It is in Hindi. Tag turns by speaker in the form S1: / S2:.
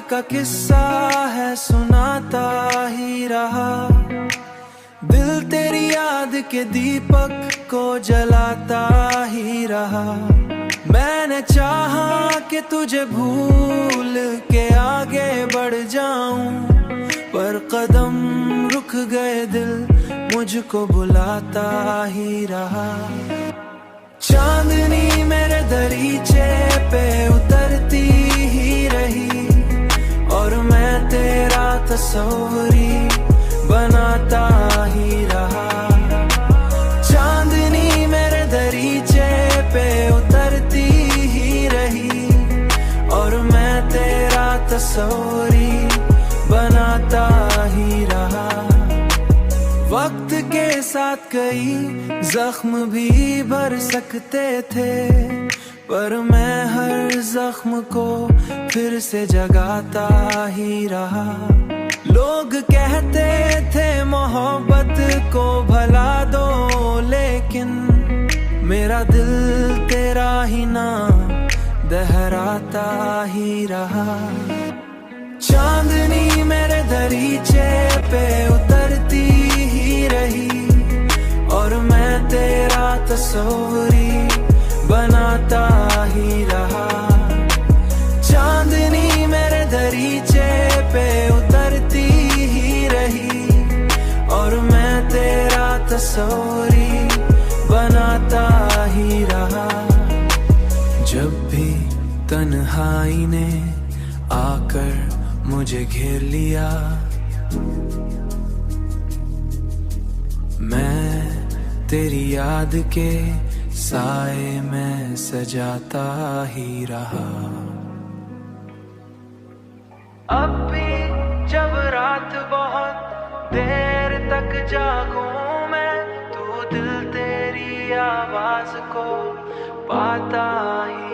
S1: का किस्सा है सुनाता ही रहा, दिल तेरी याद के दीपक को जलाता ही रहा। मैंने चाहा कि तुझे भूल के आगे बढ़ जाऊं, पर कदम रुक गए, दिल मुझको बुलाता ही रहा। चांदनी मेरे दरीचे पे उतरती ही रही, और मैं तेरा तस्वीर बनाता ही रहा। चांदनी मेरे दरीचे पे उतरती ही रही, और मैं तेरा तस्वीर बनाता ही रहा। वक्त के साथ कई जख्म भी भर सकते थे, पर मैं हर जख्म को फिर से जगाता ही रहा। लोग कहते थे मोहब्बत को भला दो, लेकिन मेरा दिल तेरा ही नाम दोहराता ही रहा। चांदनी मेरे दरीचे पे उतरती ही रही, और मैं तेरा तस्वीर बनाता ही रहा। चांदनी मेरे दरीचे पे उतरती ही रही, और मैं तेरा तस्वीर बनाता ही रहा। जब भी तन्हाई ने आकर मुझे घेर लिया, मैं तेरी याद के साए में सजाता ही रहा। अब भी जब रात बहुत देर तक जागूं मैं, तो दिल तेरी आवाज को पाता ही